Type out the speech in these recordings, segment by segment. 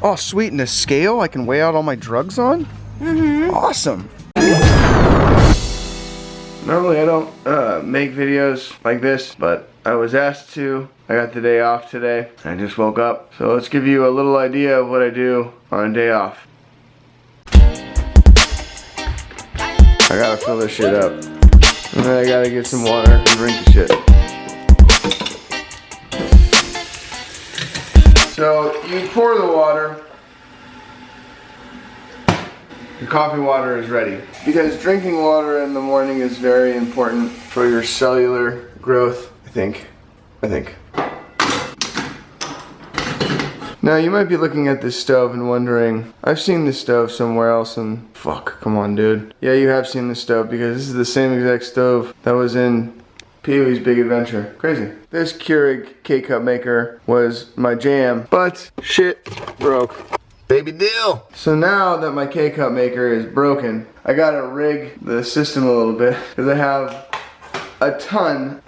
Oh, sweet, and a scale I can weigh out all my drugs on? Mm-hmm. Awesome. Normally I don't make videos like this, but I was asked to. I got the day off today. I just woke up. So let's give you a little idea of what I do on a day off. I gotta fill this shit up. And then I gotta get some water and drink the shit. So you pour the water. Your coffee water is ready. Because drinking water in the morning is very important for your cellular growth, I think. Now you might be looking at this stove and wondering, I've seen this stove somewhere else and fuck, come on dude. Yeah, you have seen this stove because this is the same exact stove that was in Pee-wee's Big Adventure. Crazy. This Keurig K-Cup maker was my jam, but shit broke. Baby deal. So now that my K-Cup maker is broken, I gotta rig the system a little bit because I have a ton,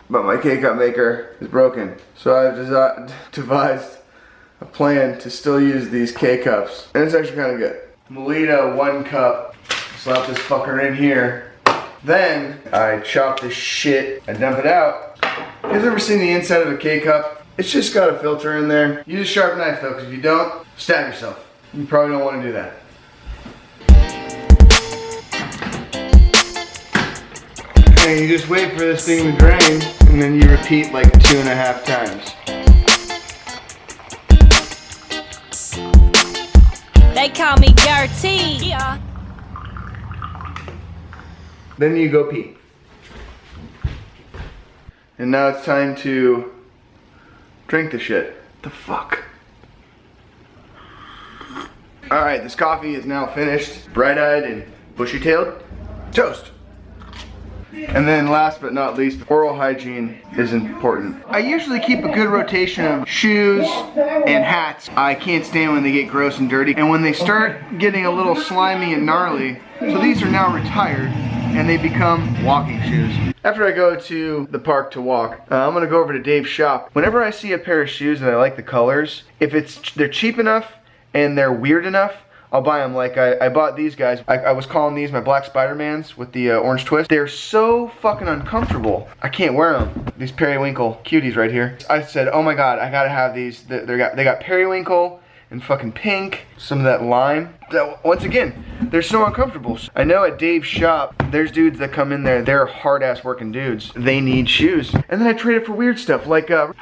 but my K-Cup maker is broken. So I've devised a plan to still use these K-Cups, and it's actually kind of good. Melita 1 cup, slap this fucker in here. Then I chop this shit, I dump it out. You guys ever seen the inside of a K-Cup? It's just got a filter in there. Use a sharp knife though, because if you don't, stab yourself. You probably don't want to do that. And you just wait for this thing to drain, and then you repeat like 2.5 times. They call me dirty. Yeah. Then you go pee. And now it's time to drink the shit. The fuck? Alright, this coffee is now finished. Bright-eyed and bushy-tailed. Toast. And then last but not least, oral hygiene is important. I usually keep a good rotation of shoes and hats. I can't stand when they get gross and dirty. And when they start getting a little slimy and gnarly, so these are now retired and they become walking shoes. After I go to the park to walk, I'm gonna go over to Dave's shop. Whenever I see a pair of shoes that I like the colors, if they're cheap enough and they're weird enough, I'll buy them. Like I bought these guys. I was calling these my black Spider-Mans with the orange twist. They're so fucking uncomfortable. I can't wear them. These periwinkle cuties right here. I said, oh my god, I gotta have these. They got periwinkle and fucking pink, some of that lime. Once again, they're so uncomfortable. I know at Dave's shop, there's dudes that come in there, they're hard-ass working dudes. They need shoes. And then I trade it for weird stuff, like, oh,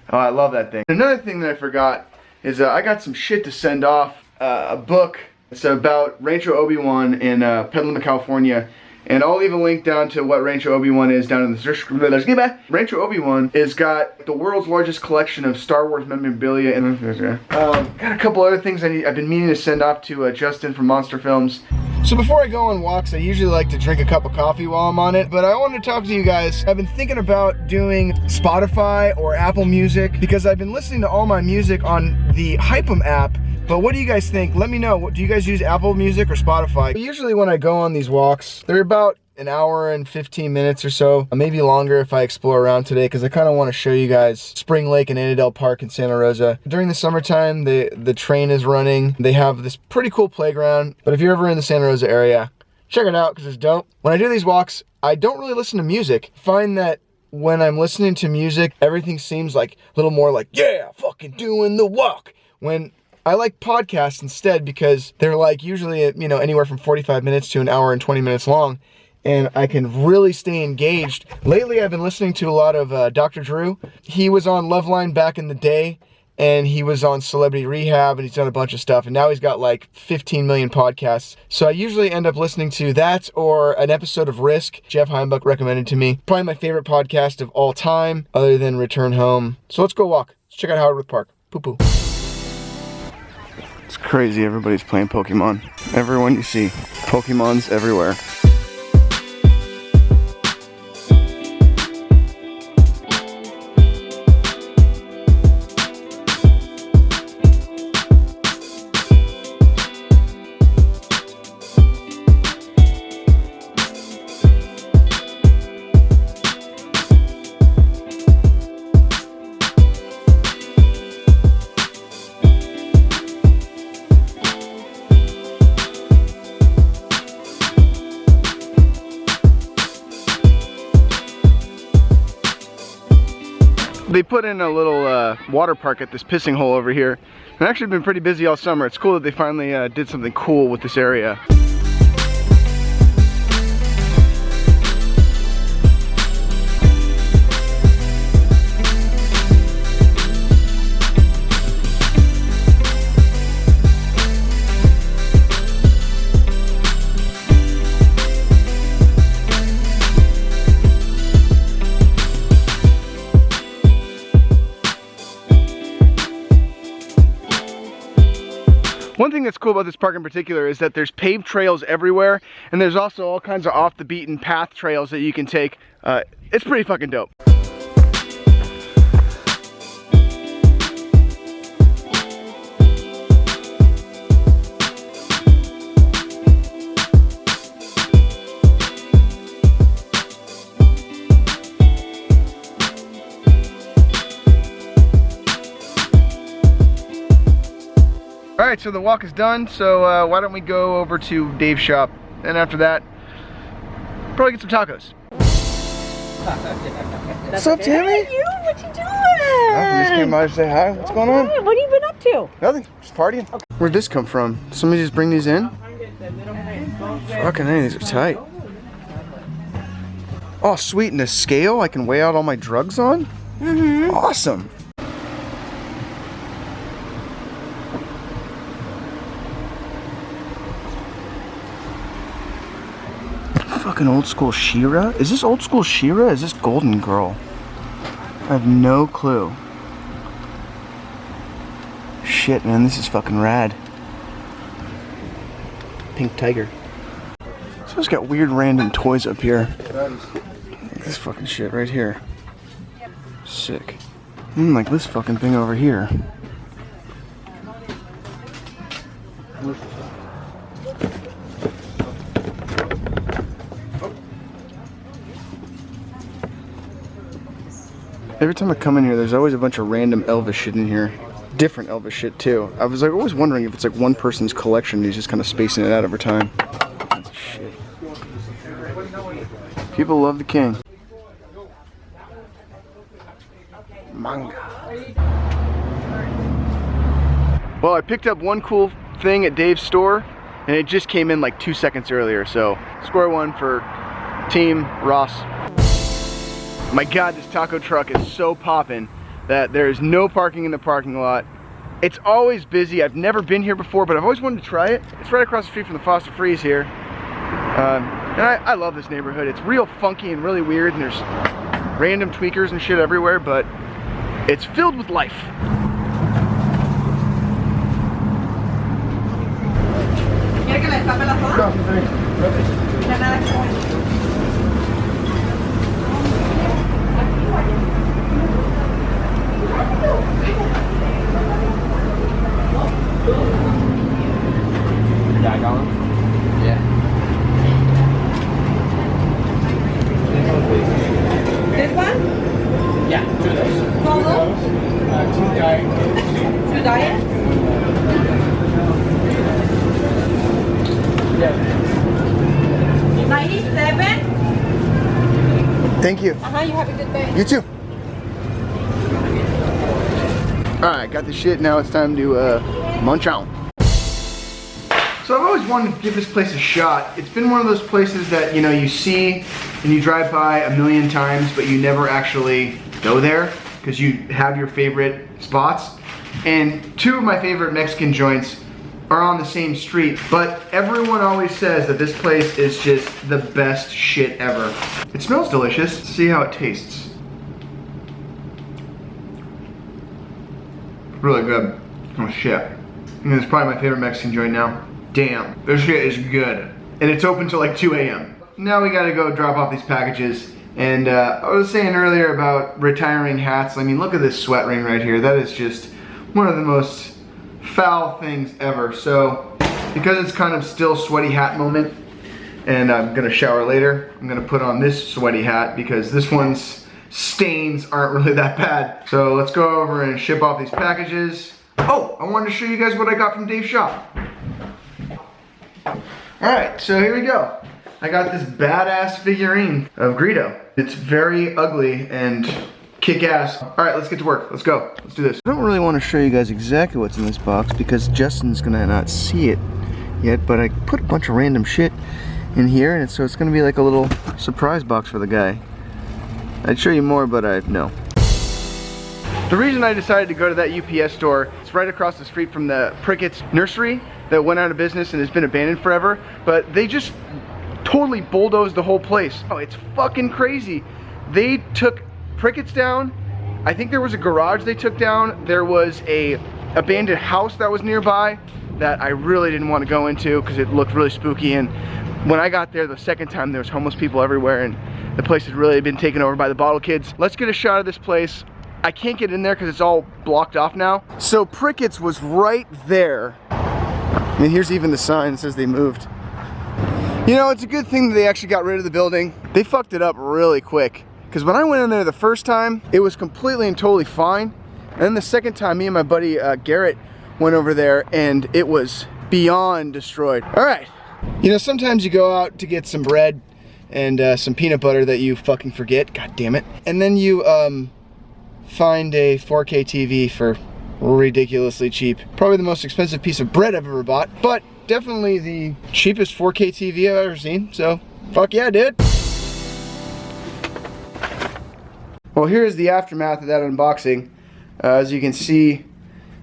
I love that thing. Another thing that I forgot is I got some shit to send off, a book. It's about Rancho Obi-Wan in Petaluma, California. And I'll leave a link down to what Rancho Obi-Wan is down in the description. Rancho Obi-Wan has got the world's largest collection of Star Wars memorabilia. And got a couple other things I've been meaning to send off to Justin from Monster Films. So before I go on walks, I usually like to drink a cup of coffee while I'm on it. But I wanted to talk to you guys. I've been thinking about doing Spotify or Apple Music because I've been listening to all my music on the Hypem app. But what do you guys think? Let me know. Do you guys use Apple Music or Spotify? Usually when I go on these walks, they're about an hour and 15 minutes or so, maybe longer if I explore around today, because I kind of want to show you guys Spring Lake and Annandale Park in Santa Rosa. During the summertime, the train is running. They have this pretty cool playground, but if you're ever in the Santa Rosa area, check it out because it's dope. When I do these walks, I don't really listen to music. I find that when I'm listening to music, everything seems like a little more like, yeah, fucking doing the walk. When I like podcasts instead because they're like usually, you know, anywhere from 45 minutes to an hour and 20 minutes long. And I can really stay engaged. Lately, I've been listening to a lot of Dr. Thru. He was on Loveline back in the day, and he was on Celebrity Rehab, and he's done a bunch of stuff. And now he's got like 15 million podcasts. So I usually end up listening to that or an episode of Risk, Jeff Heimbuck recommended to me. Probably my favorite podcast of all time, other than Return Home. So let's go walk. Let's check out Howard With Park. Poo-poo. It's crazy, everybody's playing Pokemon. Everyone you see, Pokemon's everywhere. they put in a little water park at this pissing hole over here. It's actually been pretty busy all summer. It's cool that they finally did something cool with this area. One thing that's cool about this park in particular is that there's paved trails everywhere, and there's also all kinds of off the beaten path trails that you can take. It's pretty fucking dope. Alright, so the walk is done, so why don't we go over to Dave's shop, and after that, probably get some tacos. What's up, Tammy? Hey, you? What you doing? I just came by to say hi. What's going on? Hey, what have you been up to? Nothing, just partying. Okay. Where'd this come from? Somebody just bring these in? Fucking A, these are tight. Oh, sweet, and a scale I can weigh out all my drugs on? Mm-hmm. Awesome. Fucking old school She-Ra? Is this old school She-Ra? Is this Golden Girl? I have no clue. Shit, man, this is fucking rad. Pink tiger. So it's got weird random toys up here. This fucking shit right here. Sick. Like this fucking thing over here. Every time I come in here, there's always a bunch of random Elvis shit in here. Different Elvis shit, too. I was like always wondering if it's like one person's collection, he's just kind of spacing it out over time. That's shit. People love the king. Manga. Well, I picked up one cool thing at Dave's store, and it just came in like 2 seconds earlier, so score one for Team Ross. My God, this taco truck is so poppin' that there is no parking in the parking lot. It's always busy. I've never been here before, but I've always wanted to try it. It's right across the street from the Foster Freeze here. And I love this neighborhood. It's real funky and really weird, and there's random tweakers and shit everywhere, but it's filled with life. Yeah. This one? Yeah, 2 of those. All those? 2 diet. 2 diets? Yeah. 97? Thank you. You have a good day. You too. Alright, got the shit. Now it's time to munch on. So I've always wanted to give this place a shot. It's been one of those places that, you know, you see and you drive by a million times, but you never actually go there because you have your favorite spots. And 2 of my favorite Mexican joints are on the same street, but everyone always says that this place is just the best shit ever. It smells delicious. Let's see how it tastes. Really good. Oh shit. And it's probably my favorite Mexican joint now. Damn, this shit is good. And it's open till like 2 a.m. Now we gotta go drop off these packages. And I was saying earlier about retiring hats. I mean, look at this sweat ring right here. That is just one of the most foul things ever. So, because it's kind of still sweaty hat moment, and I'm gonna shower later, I'm gonna put on this sweaty hat because this one's stains aren't really that bad. So let's go over and ship off these packages. Oh, I wanted to show you guys what I got from Dave's shop. Alright, so here we go. I got this badass figurine of Greedo. It's very ugly and kick ass. All right, let's get to work. Let's go. Let's do this. I don't really want to show you guys exactly what's in this box because Justin's gonna not see it yet, but I put a bunch of random shit in here, and so it's gonna be like a little surprise box for the guy. I'd show you more, but no. The reason I decided to go to that UPS store, it's right across the street from the Pricketts nursery that went out of business and has been abandoned forever, but they just totally bulldozed the whole place. Oh, it's fucking crazy. They took Pricketts down. I think there was a garage they took down. There was a abandoned house that was nearby that I really didn't want to go into because it looked really spooky, and when I got there the second time, there was homeless people everywhere, and the place had really been taken over by the bottle kids. Let's get a shot of this place. I can't get in there because it's all blocked off now. So Pricketts was right there. I mean, here's even the sign that says they moved. You know, it's a good thing that they actually got rid of the building. They fucked it up really quick. Because when I went in there the first time, it was completely and totally fine. And then the second time, me and my buddy Garrett went over there and it was beyond destroyed. All right. You know, sometimes you go out to get some bread and some peanut butter that you fucking forget. God damn it. And then you find a 4K TV for ridiculously cheap. Probably the most expensive piece of bread I've ever bought, but definitely the cheapest 4K TV I've ever seen. So, fuck yeah, dude. Well, here's the aftermath of that unboxing. As you can see,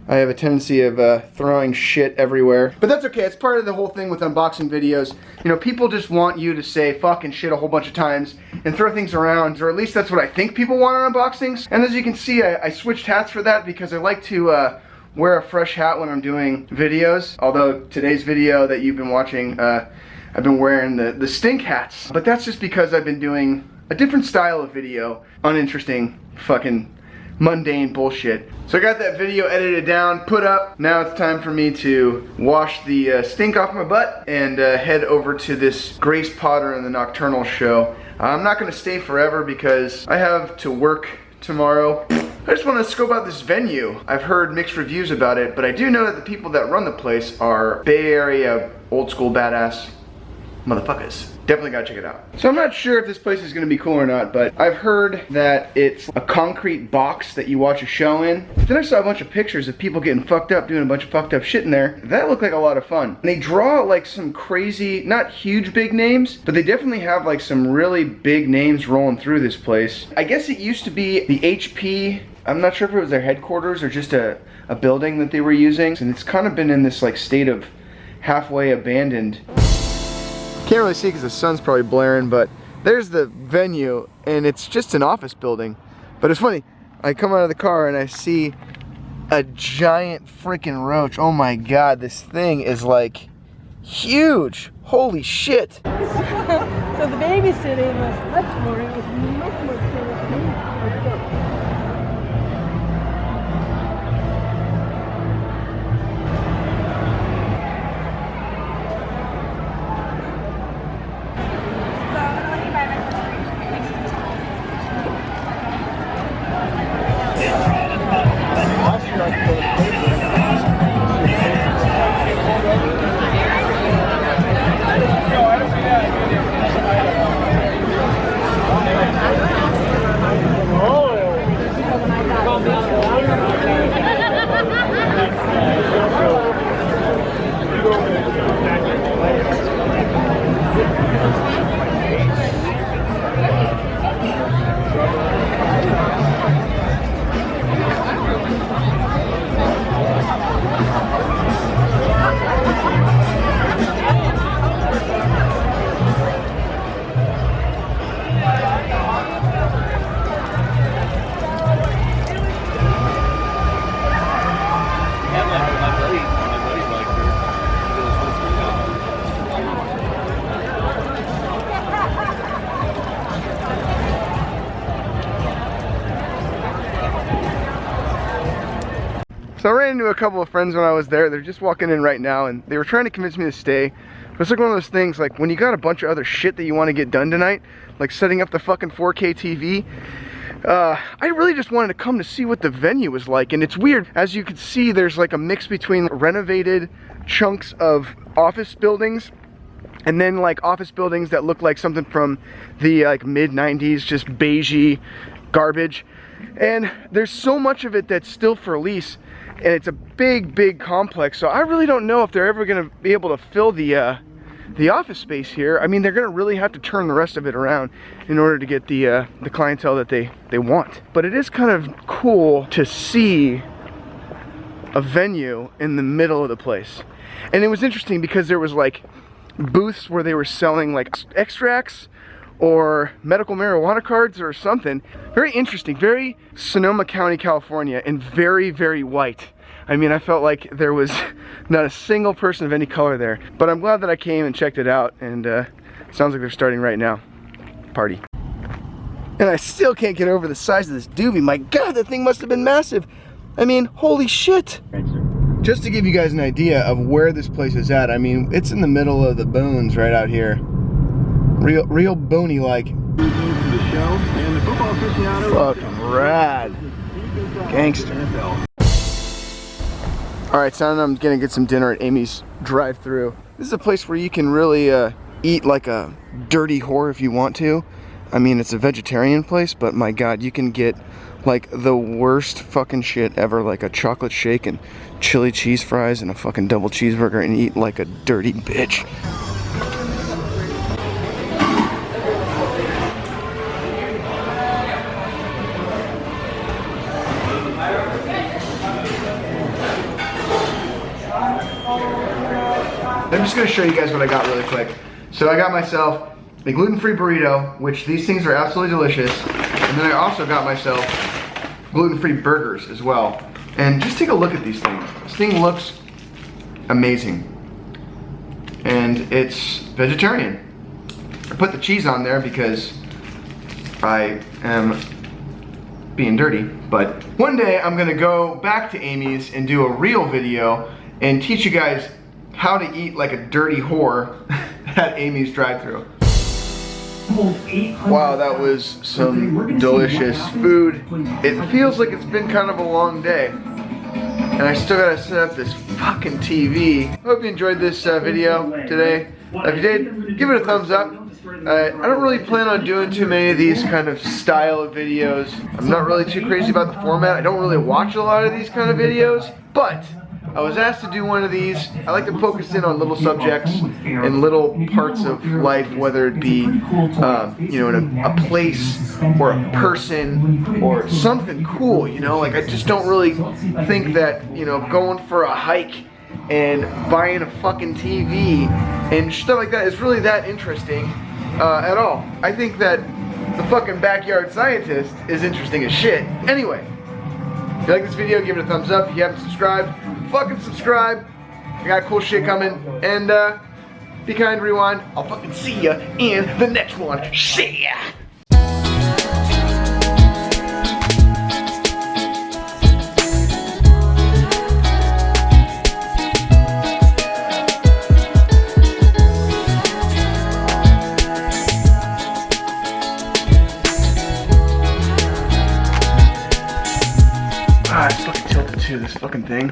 I have a tendency of throwing shit everywhere. But that's okay, it's part of the whole thing with unboxing videos. You know, people just want you to say fucking shit a whole bunch of times and throw things around, or at least that's what I think people want on unboxings. And as you can see, I switched hats for that because I like to wear a fresh hat when I'm doing videos. Although today's video that you've been watching, I've been wearing the stink hats. But that's just because I've been doing a different style of video, uninteresting fucking mundane bullshit. So I got that video edited down, put up. Now it's time for me to wash the stink off my butt and head over to this Grace Potter and the Nocturnal show. I'm not gonna stay forever because I have to work tomorrow. I just want to scope out this venue. I've heard mixed reviews about it, but I do know that the people that run the place are Bay Area old school badass motherfuckers. Definitely gotta check it out. So I'm not sure if this place is gonna be cool or not, but I've heard that it's a concrete box that you watch a show in. Then I saw a bunch of pictures of people getting fucked up, doing a bunch of fucked up shit in there. That looked like a lot of fun. And they draw like some crazy, not huge big names, but they definitely have like some really big names rolling through this place. I guess it used to be the HP, I'm not sure if it was their headquarters or just a building that they were using. And it's kind of been in this like state of halfway abandoned. Can't really see because the sun's probably blaring, but there's the venue and it's just an office building. But it's funny, I come out of the car and I see a giant freaking roach. Oh my god, this thing is like huge. Holy shit. So the babysitting was much more, it was much more clear. So I ran into a couple of friends when I was there. They're just walking in right now and they were trying to convince me to stay. But it's like one of those things, like when you got a bunch of other shit that you want to get done tonight, like setting up the fucking 4K TV, I really just wanted to come to see what the venue was like. And it's weird, as you can see, there's like a mix between renovated chunks of office buildings and then like office buildings that look like something from the like mid-90s, just beigey garbage. And there's so much of it that's still for lease, and it's a big complex, so I really don't know if they're ever gonna be able to fill the office space here. I mean, they're gonna really have to turn the rest of it around in order to get the clientele that they want. But it is kind of cool to see a venue in the middle of the place. And it was interesting because there was like booths where they were selling like extracts or medical marijuana cards or something. Very interesting, very Sonoma County, California, and very white. I mean, I felt like there was not a single person of any color there. But I'm glad that I came and checked it out, and it sounds like they're starting right now. Party. And I still can't get over the size of this doobie. My God, that thing must have been massive. I mean, holy shit. Just to give you guys an idea of where this place is at, I mean, it's in the middle of the bones right out here. Real bony like. Fucking rad. Gangster. Alright, so I'm gonna get some dinner at Amy's drive-thru. This is a place where you can really eat like a dirty whore if you want to. I mean, it's a vegetarian place, but my God, you can get like the worst fucking shit ever, like a chocolate shake and chili cheese fries and a fucking double cheeseburger, and eat like a dirty bitch. I'm just gonna show you guys what I got really quick. So I got myself a gluten-free burrito, which these things are absolutely delicious. And then I also got myself gluten-free burgers as well. And just take a look at these things. This thing looks amazing. And it's vegetarian. I put the cheese on there because I am being dirty. But one day I'm gonna go back to Amy's and do a real video and teach you guys how to eat like a dirty whore at Amy's drive-thru. Wow, that was some delicious food. It feels like it's been kind of a long day. And I still gotta set up this fucking TV. Hope you enjoyed this video today. If you did, give it a thumbs up. I don't really plan on doing too many of these kind of style of videos. I'm not really too crazy about the format. I don't really watch a lot of these kind of videos, but I was asked to do one of these. I like to focus in on little subjects and little parts of life, whether it be, you know, in a place or a person or something cool, you know? Like, I just don't really think that, you know, going for a hike and buying a fucking TV and stuff like that is really that interesting at all. I think that the fucking backyard scientist is interesting as shit. Anyway, if you like this video, give it a thumbs up. If you haven't subscribed, fucking subscribe. I got cool shit coming. And be kind, rewind. I'll fucking see ya in the next one. See ya! Ah, it's fucking tilted too, this fucking thing.